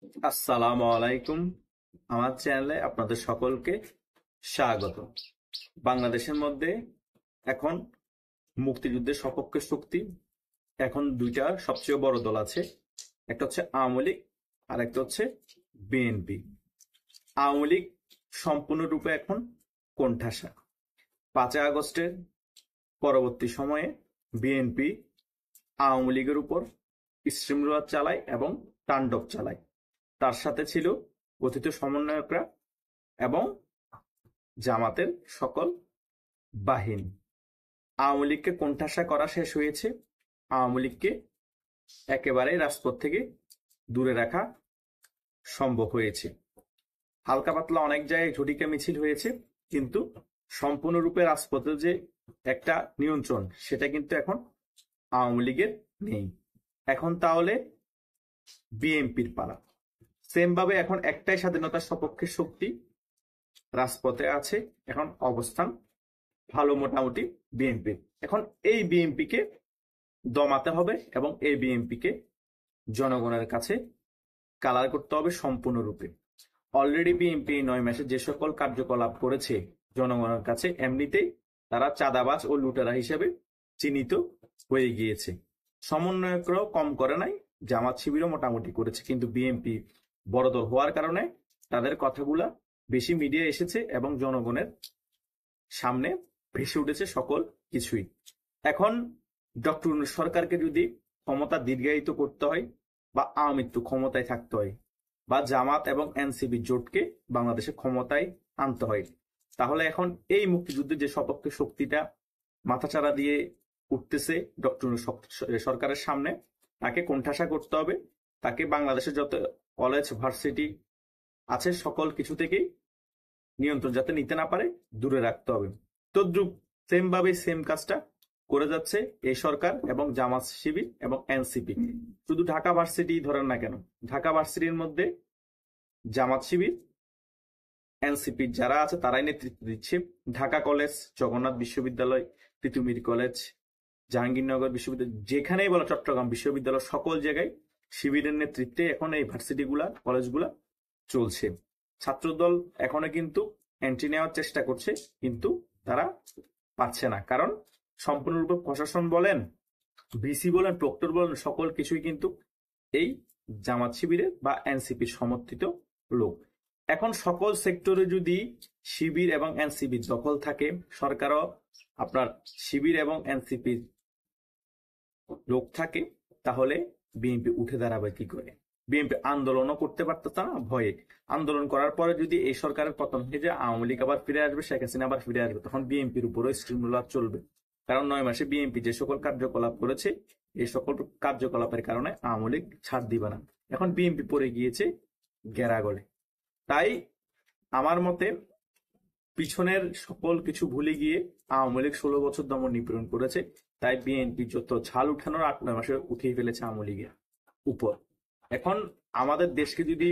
আসসালামু আলাইকুম। আমার চ্যানেলে আপনাদের সকলকে স্বাগত। বাংলাদেশের মধ্যে এখন মুক্তিযুদ্ধের সপক্ষে শক্তি এখন দুইটা সবচেয়ে বড় দল আছে। একটা হচ্ছে আওয়ামী লীগ আর একটা হচ্ছে বিএনপি। আওয়ামী লীগ সম্পূর্ণরূপে এখন কোণঠাসা। 5ই আগস্টের পরবর্তী সময়ে বিএনপি আওয়ামী লীগের উপর স্টিমরোলার চালায় এবং তাণ্ডব চালায়। তার সাথে ছিল কথিত সমন্বয়করা এবং জামাতের সকল বাহিনী। আওয়ামী লীগকে কোণঠাসা করা শেষ হয়েছে। আওয়ামী লীগকে একেবারে রাজপথ থেকে দূরে রাখা সম্ভব হয়েছে। হালকা পাতলা অনেক জায়গায় ঝটিকা মিছিল হয়েছে, কিন্তু সম্পূর্ণরূপে রাজপথে যে একটা নিয়ন্ত্রণ, সেটা কিন্তু এখন আওয়ামী লীগের নেই। এখন তাহলে বিএনপির পালা। সেম ভাবে এখন একটাই স্বাধীনতার সপক্ষে শক্তি রাজপথে আছে। এখন অবস্থান ভালো মোটামুটি বিএনপির। এখন এই বিএনপিকে দমাতে হবে এবং এই বিএনপিকে জনগণের কাছে কালার করতে হবে সম্পূর্ণরূপে। অলরেডি বিএনপি 9 মাসে যে সকল কার্যকলাপ করেছে জনগণের কাছে এমনিতেই তারা চাঁদাবাজ ও লুটেরা হিসেবে চিহ্নিত হয়ে গিয়েছে। সমন্বয়করাও কম করে নাই, জামাত শিবিরও মোটামুটি করেছে, কিন্তু বিএনপি বড় দল হওয়ার কারণে তাদের কথাগুলা বেশি মিডিয়া এসেছে এবং জনগণের সামনে ভেসে উঠেছে সকল কিছুই। এখন ডক্টর ইউনূস সরকারকে যদি ক্ষমতা দীর্ঘায়িত করতে হয় বা আমৃত্যু ক্ষমতায় থাকতে হয় বা জামাত এবং এনসিপি জোটকে বাংলাদেশে ক্ষমতায় আনতে হয়, তাহলে এখন এই মুক্তিযুদ্ধের যে সপক্ষে শক্তিটা মাথাচাড়া দিয়ে উঠতেছে ডক্টর ইউনূস সরকারের সামনে, তাকে কোণঠাসা করতে হবে। তাকে বাংলাদেশের যত কলেজ ভার্সিটি আছে সকল কিছু থেকেই নিয়ন্ত্রণ যাতে নিতে না পারে দূরে রাখতে হবে। তদ্রুপ সেম ভাবে সেম কাজটা করে যাচ্ছে এই সরকার এবং জামাত শিবির এবং এনসিপি। শুধু ঢাকা ভার্সিটি ধরেন না কেন, ঢাকা ভার্সিটির মধ্যে জামাত শিবির এনসিপি যারা আছে তারাই নেতৃত্ব দিচ্ছে। ঢাকা কলেজ, জগন্নাথ বিশ্ববিদ্যালয়, তিতুমির কলেজ, জাহাঙ্গীরনগর বিশ্ববিদ্যালয়, যেখানেই বলো চট্টগ্রাম বিশ্ববিদ্যালয়, সকল জায়গায় শিবিরের নেতৃত্বে এখন এই ভার্সিটিগুলা কলেজগুলা চলছে। ছাত্রদল এখনো কিন্তু এন্ট্রি নেওয়ার চেষ্টা করছে, কিন্তু তারা পাচ্ছে না, কারণ সম্পূর্ণরূপে প্রশাসন বলেন, ভিসি বলেন, প্রক্টর বলেন, সকল কিছুই কিন্তু এই জামাত শিবিরের বা এনসিপির সমর্থিত লোক। এখন সকল সেক্টরে যদি শিবির এবং এনসিপির দখল থাকে, সরকারও আপনার শিবির এবং এনসিপির লোক থাকে, তাহলে বিএনপি উঠে দাঁড়াবে কি করে? বিএনপি আন্দোলনও করতে পারতেছে না ভয়ে। আন্দোলন করার পরে যদি এই সরকারের পতন হয়ে যায়, আওয়ামী লীগ আবার ফিরে আসবে, শেখ হাসিনা আবার ফিরে আসবে, তখন বিএনপির উপরও স্টিমুলার চলবে। কারণ 9 মাসে বিএনপি যে সকল কার্যকলাপ করেছে, এই সকল কার্যকলাপের কারণে আওয়ামী লীগ ছাড় দিবে না। এখন বিএনপি পড়ে গিয়েছে গেরাগলে। তাই আমার মতে পিছনের সকল কিছু ভুলে গিয়ে আওয়ামী লীগ 16 বছর দমন নিপীড়ন করেছে, তাই বিএনপি যত ঝাল উঠানোর 8-9 মাসে উঠিয়ে ফেলেছে আওয়ামী লীগের উপর। এখন আমাদের দেশকে যদি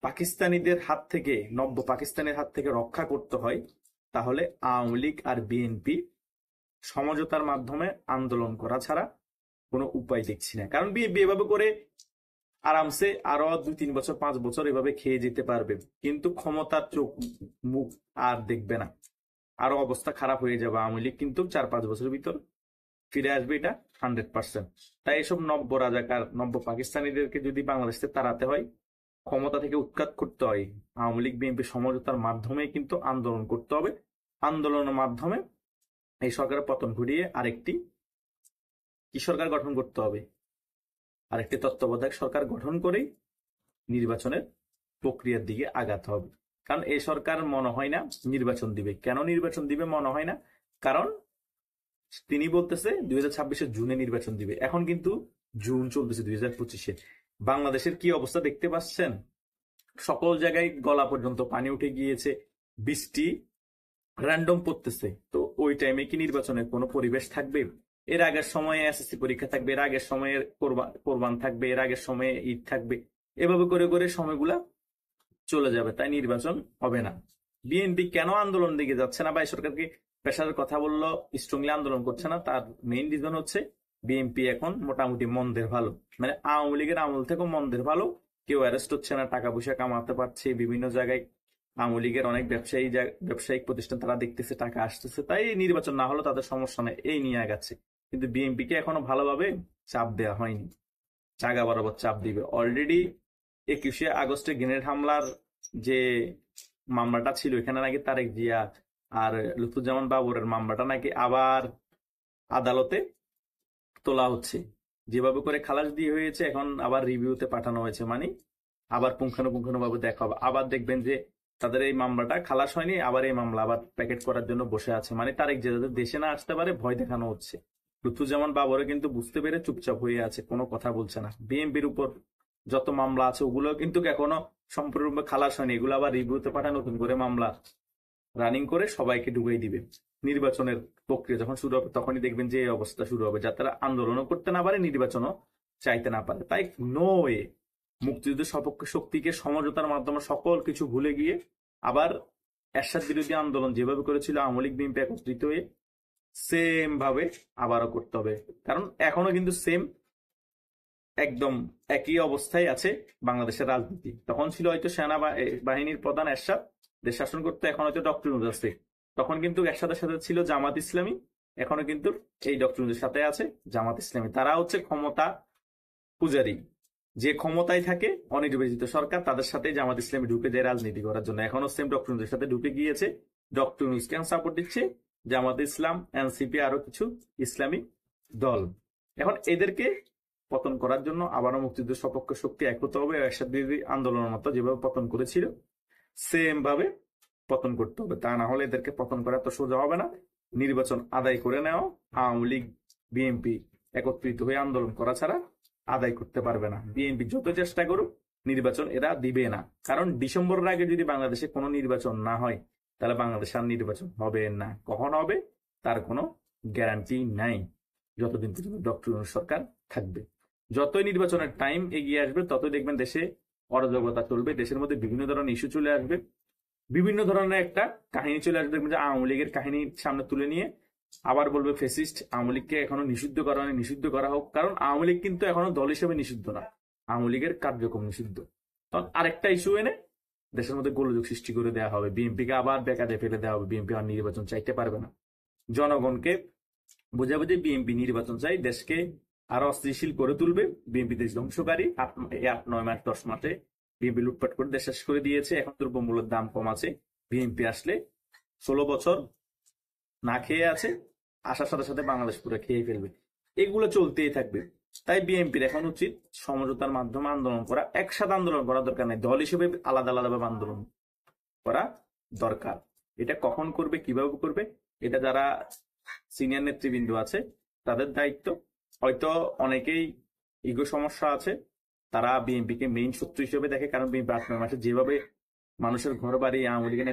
পাকিস্তানিদের হাত থেকে, নব্য পাকিস্তানের হাত থেকে রক্ষা করতে হয়, তাহলে আওয়ামী লীগ আর বিএনপি সমঝোতার মাধ্যমে আন্দোলন করা ছাড়া কোনো উপায় দেখছি না। কারণ বিএনপি এভাবে করে আরামসে আরো 2-3 বছর 5 বছর এভাবে খেয়ে যেতে পারবে, কিন্তু ক্ষমতার চোখ মুখ আর দেখবে না, আরো অবস্থা খারাপ হয়ে যাবে। আওয়ামী লীগ কিন্তু 4-5 বছরের ভিতর ফিরে আসবে, এটা 100%। তাই এসব নব্য রাজাকার, নব্য পাকিস্তানিদেরকে যদি বাংলাদেশ থেকে তাড়াতে হয়, ক্ষমতা থেকে উৎখাত করতে হয়, আওয়ামী লীগ বিএনপি সমঝোতার মাধ্যমে কিন্তু আন্দোলন করতে হবে। আন্দোলনের মাধ্যমে এই সরকারের পতন ঘটিয়ে আরেকটি কি সরকার গঠন করতে হবে, আরেকটি তত্ত্বাবধায়ক সরকার গঠন করেই নির্বাচনের প্রক্রিয়ার দিকে আগাতে হবে। কারণ এই সরকার মনে হয় না নির্বাচন দিবে। কেন নির্বাচন দিবে মনে হয় না? কারণ তিনি বলতেছে 2026-এর জুনে নির্বাচন দিবে। এখন কিন্তু জুন চলতেছে 2025-এ। বাংলাদেশের কি অবস্থা দেখতে পাচ্ছেন? সকল জায়গায় গলা পর্যন্ত পানি উঠে গিয়েছে, বৃষ্টি র্যান্ডম পড়তেছে। তো ওই টাইমে কি নির্বাচনের কোনো পরিবেশ থাকবে? এর আগের সময়ে এসএসসি পরীক্ষা থাকবে, এর আগের সময়ে কোরবান থাকবে, এর আগের সময়ে ঈদ থাকবে, এভাবে করে করে সময়গুলা চলে যাবে, তাই নির্বাচন হবে না। বিএনপি কেন আন্দোলন দিকে যাচ্ছে না বা এই সরকারকে প্রেশারের কথা বললো, স্ট্রংলি আন্দোলন করছে না, তার মেইন রিজন হচ্ছে বিএনপি এখন মোটামুটি মন্দের ভালো, মানে আওয়ামী লীগের আমল থেকেও মন্দের ভালো কেউ অ্যারেস্ট হচ্ছে না, টাকা পয়সা কামাতে পারছে বিভিন্ন জায়গায়। আওয়ামী লীগের অনেক ব্যবসায়িক প্রতিষ্ঠান তারা দেখতেছে টাকা আসতেছে, তাই এই নির্বাচন না হলেও তাদের সমস্যা নেই, এই নিয়ে আগাচ্ছে। কিন্তু বিএনপিকে এখনো ভালোভাবে চাপ দেওয়া হয়নি, চাগা বরাবর চাপ দিবে। অলরেডি 21শে আগস্টে গ্রেনেড হামলার যে মামলাটা ছিল, এখানে নাকি তারেক জিয়া আর লুৎফুজ্জামান বাবরের মামলাটা নাকি আবার আদালতে তোলা হচ্ছে। যেভাবে করে খালাস দিয়ে হয়েছে, এখন আবার রিভিউতে পাঠানো হয়েছে, মানে আবার পুঙ্খানুপুঙ্খানুভাবে দেখা হবে। আবার দেখবেন যে তাদের এই মামলাটা খালাস হয়নি, আবার এই মামলা আবার প্যাকেট করার জন্য বসে আছে, মানে তারেক জিয়া যাতে দেশে না আসতে পারে ভয় দেখানো হচ্ছে। লুৎফুজ্জামান বাবরে কিন্তু বুঝতে পেরে চুপচাপ হয়ে আছে, কোনো কথা বলছে না। বিএনপির উপর যত মামলা আছে ওগুলো কিন্তু এখনো সম্পূর্ণরূপে খালাস হয়নি, এগুলো আবার রিভিউতে পাঠায় নতুন করে মামলা রানিং করে সবাইকে ডুবাই দিবে। নির্বাচনের প্রক্রিয়া যখন শুরু হবে তখনই দেখবেন যে এই অবস্থা শুরু হবে, যাতে তারা আন্দোলনও করতে না পারে, নির্বাচনও চাইতে না পারে। তাই নো ওয়ে, মুক্তিযুদ্ধের সপক্ষে শক্তিকে সমঝোতার মাধ্যমে সকল কিছু ভুলে গিয়ে আবার এরশাদ বিরোধী আন্দোলন যেভাবে করেছিল আওয়ামী লীগ বিএনপি একত্রিত হয়ে, সেম ভাবে আবারও করতে হবে। কারণ এখনো কিন্তু সেম একদম একই অবস্থায় আছে বাংলাদেশের রাজনীতি। তখন ছিল হয়তো বাহিনীর প্রধান এরশাদ, দেশ শাসন করতে, এখন হয়তো ডক্টর ইউনূস আছে। তখন কিন্তু এরশাদের সাথে ছিল জামাত ইসলামী, এখনো কিন্তু এই ডক্টর ইউনূসের সাথে আছে জামাত ইসলামী। তারা হচ্ছে ক্ষমতা পূজারী, যে ক্ষমতায় থাকে অনির্বাচিত সরকার, তাদের সাথে জামাত ইসলামী ঢুকে যায় রাজনীতি করার জন্য। এখনো সেম ডক্টর ইউনূসের সাথে ঢুকে গিয়েছে, ডক্টর ইউনূসকে সাপোর্ট দিচ্ছে জামাত ইসলাম, এনসিপি, আরো কিছু ইসলামী দল। এখন এদেরকে পতন করার জন্য আবারও মুক্তিযুদ্ধের সপক্ষে শক্তি এক হতে হবে, এরশাদ বিরোধী আন্দোলনের মতো যেভাবে পতন করেছিল সেম ভাবে পতন করতে হবে। তা না হলে এদেরকে পতন করা তো সোজা হবে না। নির্বাচন আদায় করে নেওয়া আওয়ামী লীগ বিএনপি একত্রিত হয়ে আন্দোলন করা ছাড়া আদায় করতে পারবে না। বিএনপি যত চেষ্টা করুক নির্বাচন এরা দিবে না, কারণ ডিসেম্বরের আগে যদি বাংলাদেশে কোনো নির্বাচন না হয় তাহলে বাংলাদেশে আর নির্বাচন হবে না। কখন হবে তার কোনো গ্যারান্টি নাই, যতদিন পর্যন্ত ডক্টর ইউনূস সরকার থাকবে। যতই নির্বাচনের টাইম এগিয়ে আসবে ততই দেখবেন দেশে অরাজকতা চলবে, দেশের মধ্যে বিভিন্ন ধরনের ইস্যু চলে আসবে, বিভিন্ন ধরনের একটা কাহিনী চলে আসবে। দেখবেন যে আওয়ামী লীগের কাহিনী সামনে তুলে নিয়ে আবার বলবে ফেসিস্ট, আওয়ামী লীগকে এখনো নিষিদ্ধ করা হয়নি, নিষিদ্ধ করা হোক। কারণ আওয়ামী লীগ কিন্তু এখনো দল হিসেবে নিষিদ্ধ না, আওয়ামী লীগের কার্যক্রম নিষিদ্ধ। তখন আরেকটা ইস্যু এনে দেশের মধ্যে গোলযোগ সৃষ্টি করে দেওয়া হবে, বিএনপিকে আবার বেকারে ফেলে দেওয়া হবে, বিএনপি আর নির্বাচন চাইতে পারবে না। জনগণকে বোঝাবে যে বিএনপি নির্বাচন চাই, দেশকে আরো অস্থিতিশীল করে তুলবে। বিএনপি দেশ ধ্বংসকারী, 8, 9 মাস 10 মাসে বিএনপি লুটপাট করে দেশ শেষ করে দিয়েছে। এখন দ্রব্যমূল্যের দাম কম আছে, বিএনপি আসলে 16 বছর না খেয়ে আছে, আসার সাথে সাথে বাংলাদেশ পুরো খেয়ে ফেলবে। এগুলো চলতেই থাকবে। তাই বিএনপির এখন উচিত সমঝোতার মাধ্যমে আন্দোলন করা, একসাথে আন্দোলন করা দরকার নেই, দল হিসেবে আলাদা আলাদাভাবে আন্দোলন করা দরকার। এটা কখন করবে, কিভাবে করবে, এটা যারা সিনিয়র নেতৃবৃন্দ আছে তাদের দায়িত্ব। হয়তো অনেকেই ইগো সমস্যা আছে, তারা বিএনপিকে মেইন শত্রু হিসেবে দেখে, কারণ বিএনপি 8, 9 মাসে যেভাবে মানুষের ঘর বাড়ি আওয়ামী লীগের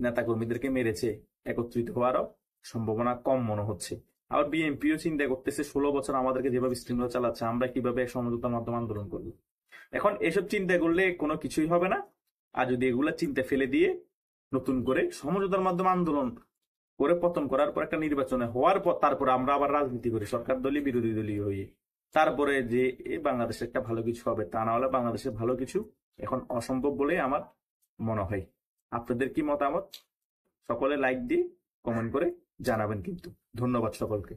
নেতা কর্মীদেরকে মেরেছে, একত্রিত হওয়ারও সম্ভাবনা কম মনে হচ্ছে। আবার বিএনপিও চিন্তা করতেছে 16 বছর আমাদেরকে যেভাবে শৃঙ্খলা চালাচ্ছে, আমরা কিভাবে সমঝোতার মাধ্যমে আন্দোলন করবো। এখন এসব চিন্তা করলে কোনো কিছুই হবে না। আর যদি এগুলা চিন্তা ফেলে দিয়ে নতুন করে সমঝোতার মাধ্যমে আন্দোলন করে পতন করার পর একটা নির্বাচনে হওয়ার পর তারপরে আমরা আবার রাজনীতি করি সরকার দলীয় বিরোধী দলীয় হয়ে, তারপরে যে বাংলাদেশে একটা ভালো কিছু হবে, তা না হলে বাংলাদেশের ভালো কিছু এখন অসম্ভব বলে আমার মনে হয়। আপনাদের কি মতামত সকলে লাইক দিয়ে কমেন্ট করে জানাবেন কিন্তু। ধন্যবাদ সকলকে।